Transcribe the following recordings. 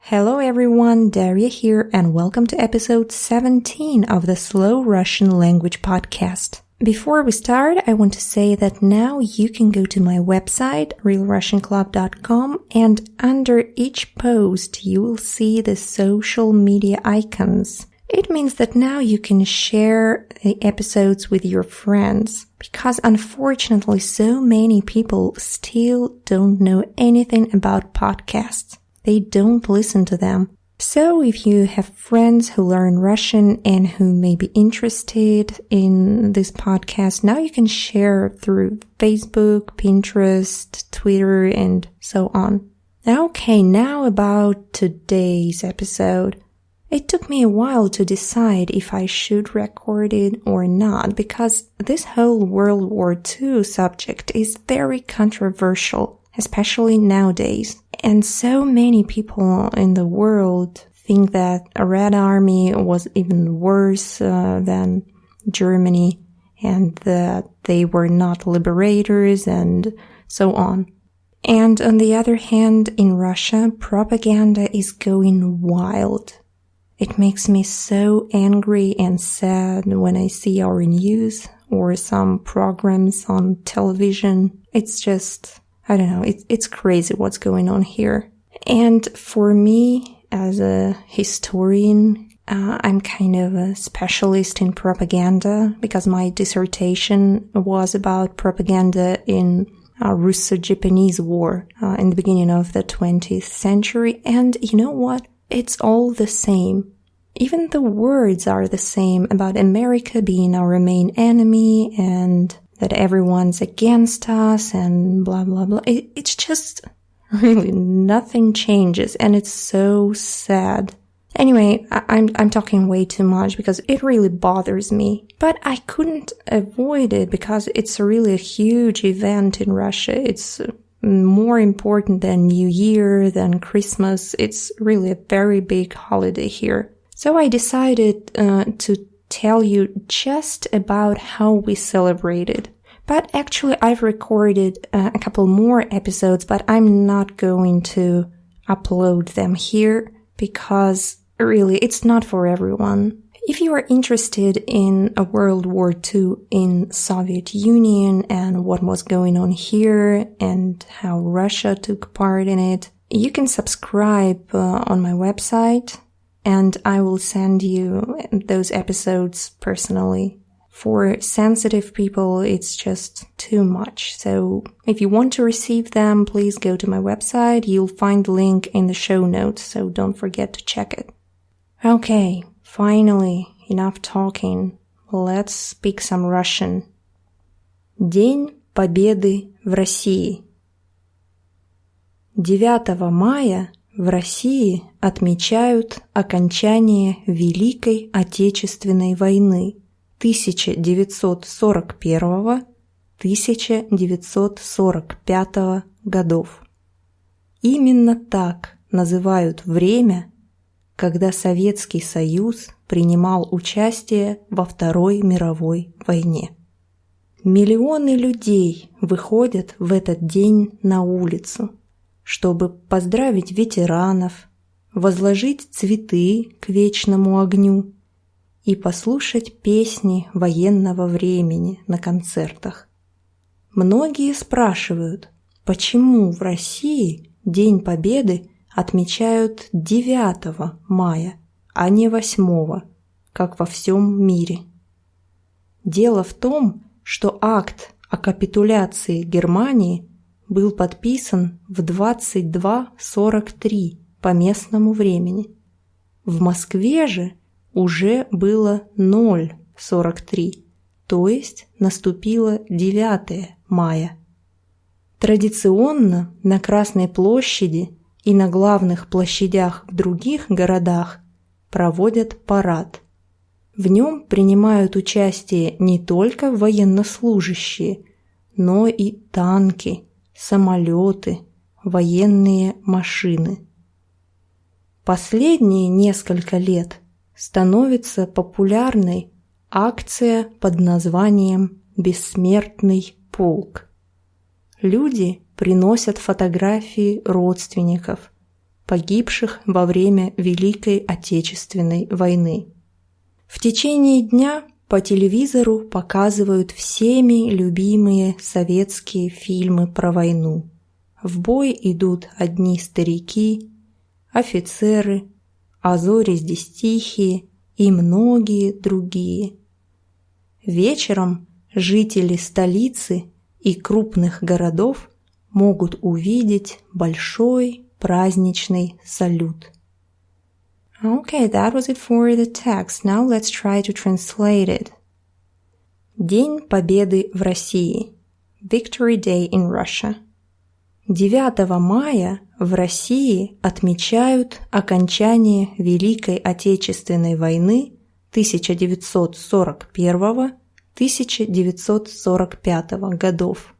Hello everyone, Daria here, and welcome to episode 17 of the Slow Russian Language Podcast. Before we start, I want to say that now you can go to my website, realrussianclub.com, and under each post you will see the social media icons. It means that now you can share the episodes with your friends, because unfortunately so many people still don't know anything about podcasts. They don't listen to them. So if you have friends who learn Russian and who may be interested in this podcast, now you can share through Facebook, Pinterest, Twitter, and so on. Okay, now about today's episode. It took me a while to decide if I should record it or not, because this whole World War II subject is very controversial, especially nowadays. And so many people in the world think that a Red Army was even worse than Germany, and that they were not liberators and so on. And on the other hand, in Russia, propaganda is going wild. It makes me so angry and sad when I see our news or some programs on television. It's just, I don't know, it's crazy what's going on here. And for me, as a historian, I'm kind of a specialist in propaganda because my dissertation was about propaganda in Russo-Japanese War in the beginning of the 20th century. And you know what? It's all the same. Even the words are the same about America being our main enemy and that everyone's against us and blah, blah, blah. It's just really nothing changes, and it's so sad. Anyway, I'm talking way too much because it really bothers me. But I couldn't avoid it because it's really a huge event in Russia. It's more important than New Year, than Christmas. It's really a very big holiday here. So I decided to tell you just about how we celebrated. But actually I've recorded a couple more episodes, but I'm not going to upload them here because really it's not for everyone. If you are interested in a World War II in Soviet Union and what was going on here and how Russia took part in it, you can subscribe on my website and I will send you those episodes personally. For sensitive people, it's just too much. So if you want to receive them, please go to my website. You'll find the link in the show notes, so don't forget to check it. Okay, finally, enough talking. Let's speak some Russian. День Победы в России. 9 мая в России отмечают окончание Великой Отечественной войны 1941-1945 годов. Именно так называют время, когда Советский Союз принимал участие во Второй мировой войне. Миллионы людей выходят в этот день на улицу, чтобы поздравить ветеранов, возложить цветы к Вечному огню и послушать песни военного времени на концертах. Многие спрашивают, почему в России День Победы отмечают 9 мая, а не 8, как во всем мире. Дело в том, что акт о капитуляции Германии был подписан в 22:43 по местному времени. В Москве же уже было 0:43, то есть наступило 9 мая. Традиционно на Красной площади и на главных площадях в других городах проводят парад. В нем принимают участие не только военнослужащие, но и танки, самолеты, военные машины. Последние несколько лет становится популярной акция под названием «Бессмертный полк». Люди приносят фотографии родственников, погибших во время Великой Отечественной войны. В течение дня по телевизору показывают всеми любимые советские фильмы про войну. В бой идут одни старики, офицеры, а зори здесь тихие и многие другие. Вечером жители столицы и крупных городов могут увидеть большой праздничный салют. Okay, that was it for the text. Now let's try to translate it. День Победы в России. Victory Day in Russia. 9 мая в России отмечают окончание Великой Отечественной войны 1941-1945 годов.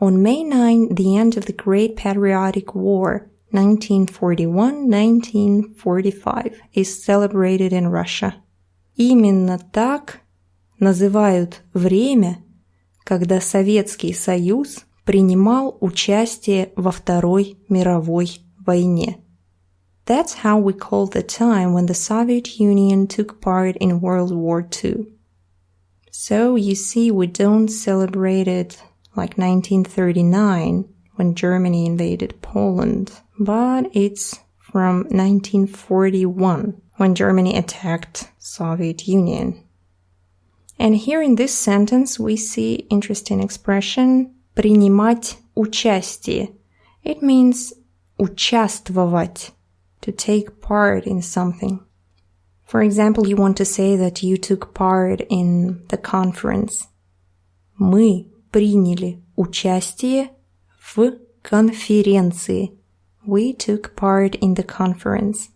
On May 9, the end of the Great Patriotic War 1941-1945 is celebrated in Russia. Именно так называют время, когда Советский Союз принимал участие во Второй мировой войне. That's how we call the time when the Soviet Union took part in World War II. So you see, we don't celebrate it like 1939 when Germany invaded Poland, but it's from 1941 when Germany attacked Soviet Union. And here in this sentence we see interesting expression принимать участие. It means участвовать, to take part in something. For example, you want to say that you took part in the conference. Мы приняли участие в конференции. We took part in the conference.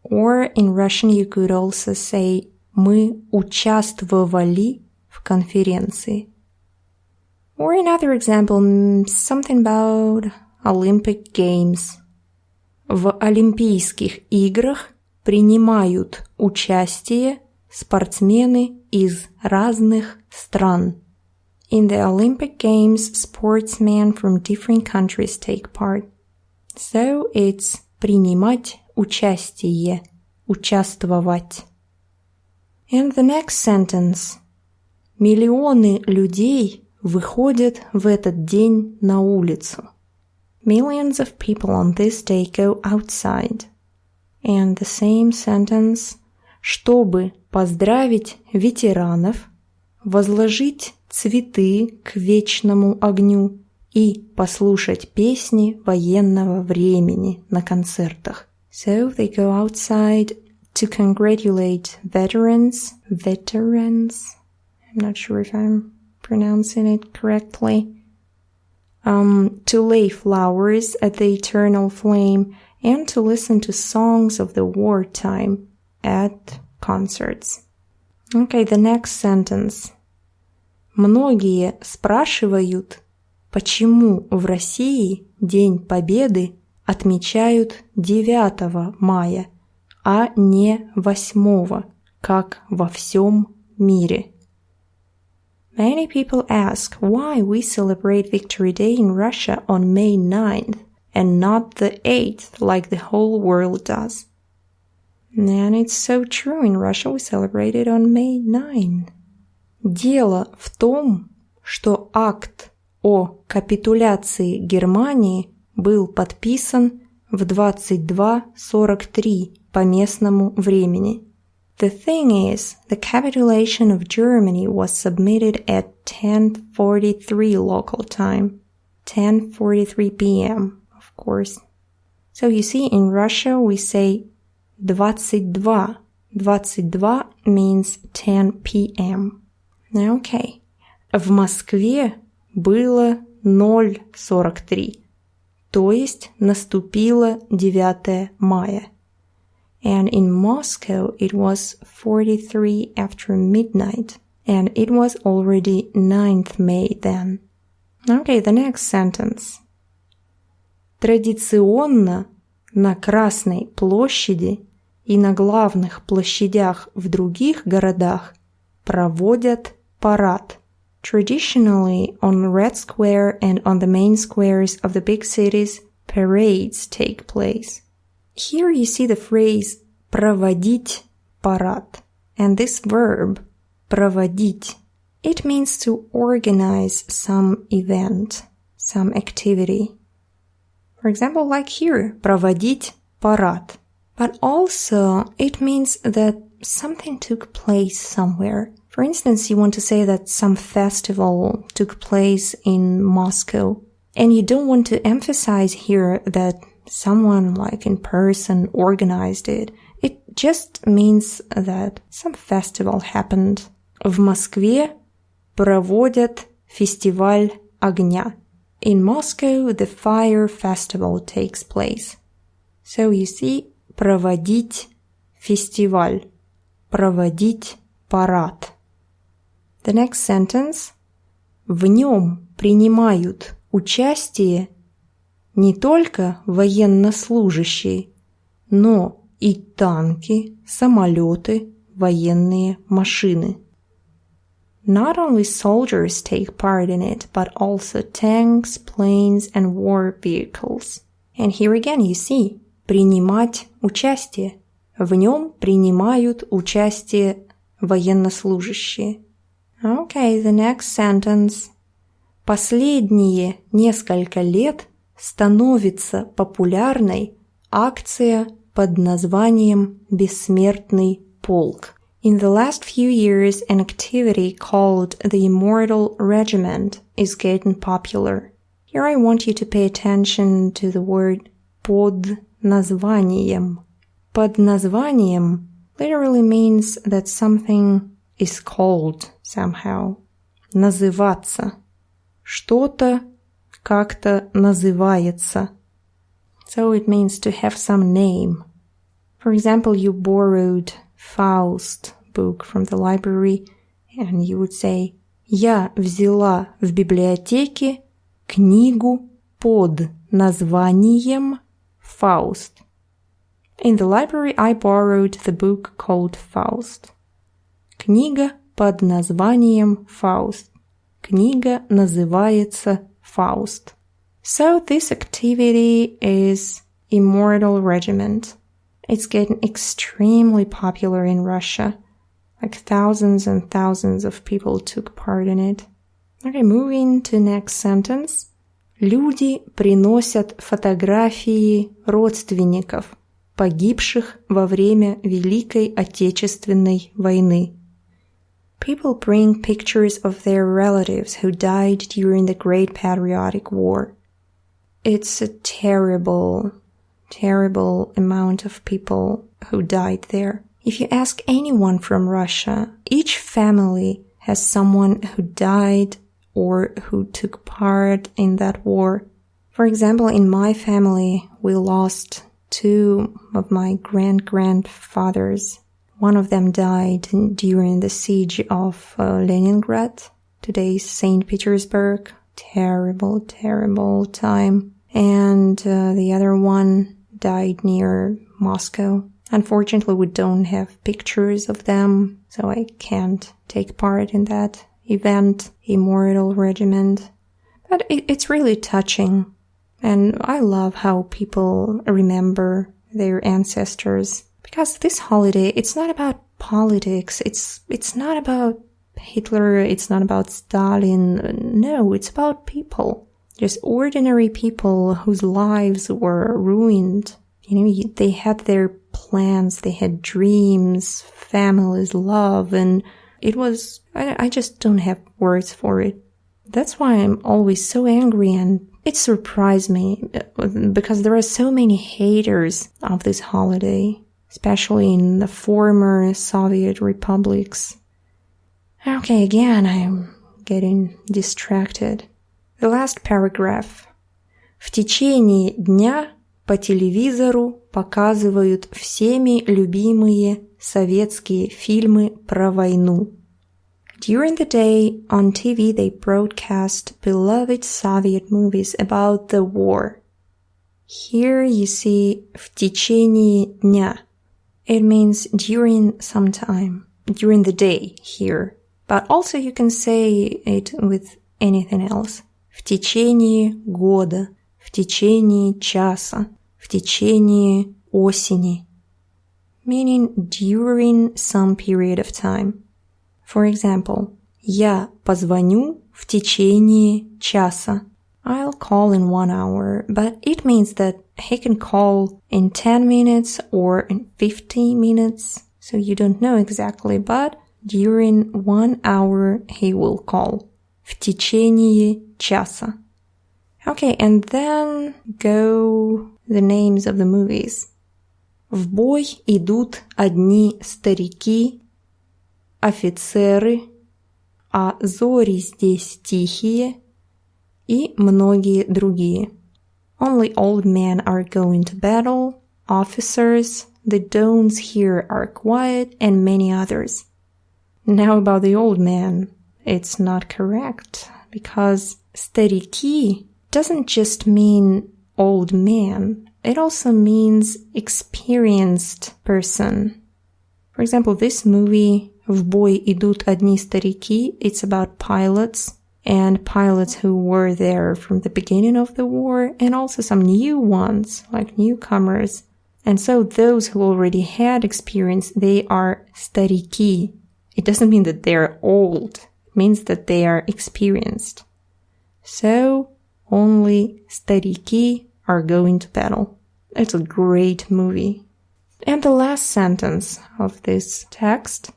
Or in Russian you could also say мы участвовали в конференции. Or another example, something about Olympic Games. В Олимпийских играх принимают участие спортсмены из разных стран. In the Olympic Games, sportsmen from different countries take part. So it's принимать участие, участвовать. And the next sentence. Миллионы людей выходят в этот день на улицу. Millions of people on this day go outside. And the same sentence. Чтобы поздравить ветеранов, возложить цветы к вечному огню и послушать песни военного времени на концертах. So they go outside to congratulate veterans. I'm not sure if I'm pronouncing it correctly. To lay flowers at the eternal flame and to listen to songs of the wartime at concerts. Okay, the next sentence. Многие спрашивают, почему в России День Победы отмечают 9 мая, а не 8, как во всем мире. Many people ask why we celebrate Victory Day in Russia on May 9th and not the 8th like the whole world does. And it's so true, in Russia we celebrate it on May 9. Дело в том, что акт о капитуляции Германии был подписан в 22:43 по местному времени. The thing is, the capitulation of Germany was submitted at 10:43 local time, 10:43 p.m., of course. So you see, in Russia we say 22. 22 means 10 p.m. Okay. В Москве было 0:43, то есть наступило 9 мая. And in Moscow it was 43 after midnight, and it was already 9th May then. Okay, the next sentence. Традиционно на Красной площади и на главных площадях в других городах проводят парад. Traditionally, on Red Square and on the main squares of the big cities, parades take place. Here you see the phrase «проводить парад». And this verb, «проводить», it means to organize some event, some activity. For example, like here, «проводить парад». But also, it means that something took place somewhere. For instance, you want to say that some festival took place in Moscow. And you don't want to emphasize here that someone like in person organized it. It just means that some festival happened. В Москве проводят фестиваль огня. In Moscow, the fire festival takes place. So you see, проводить фестиваль, проводить парад. The next sentence. В нем принимают участие не только военнослужащие, но и танки, самолеты, военные машины. Not only soldiers take part in it, but also tanks, planes, and war vehicles. And here again you see, принимать участие. В нем принимают участие военнослужащие. Okay, the next sentence. Последние несколько лет становится популярной акция под названием «Бессмертный полк». In the last few years, an activity called the Immortal Regiment is getting popular. Here I want you to pay attention to the word «под названием». «Под названием» literally means that something is called somehow. Называться. Что-то как-то называется. So it means to have some name. For example, you borrowed Faust book from the library, and you would say, «Я взяла в библиотеке книгу под названием Faust». In the library, I borrowed the book called Faust. Книга под названием Faust. Книга называется Faust. So this activity is Immortal Regiment. It's getting extremely popular in Russia. Like thousands and thousands of people took part in it. Okay, moving to next sentence. Люди приносят фотографии родственников, погибших во время Великой Отечественной войны. People bring pictures of their relatives who died during the Great Patriotic War. It's a terrible amount of people who died there. If you ask anyone from Russia, each family has someone who died or who took part in that war. For example, in my family, we lost 2 of my grandfathers. One of them died during the siege of Leningrad, today's St. Petersburg. Terrible time. And the other one died near Moscow. Unfortunately, we don't have pictures of them, so I can't take part in that event, Immortal Regiment. But it's really touching, and I love how people remember their ancestors. Because this holiday, it's not about politics, it's not about Hitler, it's not about Stalin. No, it's about people. Just ordinary people whose lives were ruined. You know, they had their plans, they had dreams, families, love, and it was, I just don't have words for it. That's why I'm always so angry, and it surprised me, because there are so many haters of this holiday, especially in the former Soviet republics. Okay, again, I'm getting distracted. The last paragraph. В течение дня по телевизору показывают всеми любимые советские фильмы про войну. During the day, on TV they broadcast beloved Soviet movies about the war. Here you see в течение дня. It means during some time, during the day here. But also you can say it with anything else. В течение года, в течение часа, в течение осени, meaning during some period of time. For example, я позвоню в течение часа. I'll call in 1 hour, but it means that he can call in 10 minutes or in 50 minutes, so you don't know exactly, but during 1 hour he will call. В течение часа. Okay, and then go the names of the movies. В бой идут одни старики, офицеры, а зори здесь тихие, и многие другие. Only old men are going to battle, officers, the dawns here are quiet, and many others. Now about the old man, it's not correct, because старики doesn't just mean old man, it also means experienced person. For example, this movie, В бой идут одни старики, it's about pilots, and pilots who were there from the beginning of the war, and also some new ones, like newcomers. And so those who already had experience, they are старики. It doesn't mean that they're old, it means that they are experienced. So, only старики are going to battle. It's a great movie. And the last sentence of this text.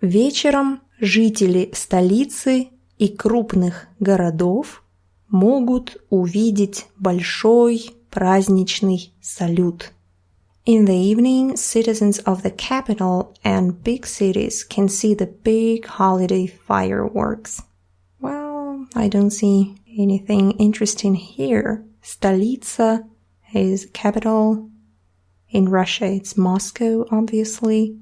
Вечером жители столицы и крупных городов могут увидеть большой праздничный салют. In the evening, citizens of the capital and big cities can see the big holiday fireworks. Well, I don't see anything interesting here. Столица is capital. In Russia, it's Moscow, obviously.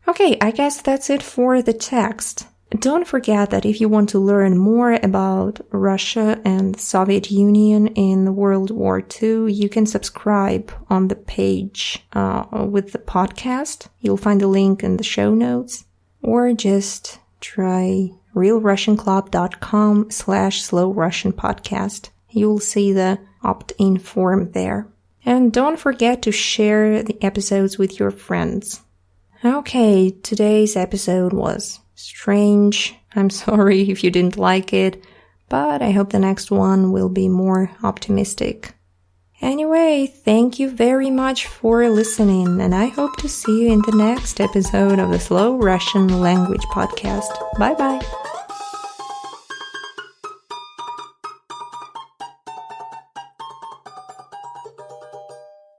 Okay, I guess that's it for the text. Don't forget that if you want to learn more about Russia and the Soviet Union in World War II, you can subscribe on the page with the podcast. You'll find the link in the show notes. Or just try realrussianclub.com/slowrussianpodcast. You'll see the opt-in form there. And don't forget to share the episodes with your friends. Okay, today's episode was strange. I'm sorry if you didn't like it, but I hope the next one will be more optimistic. Anyway, thank you very much for listening, and I hope to see you in the next episode of the Slow Russian Language Podcast. Bye-bye!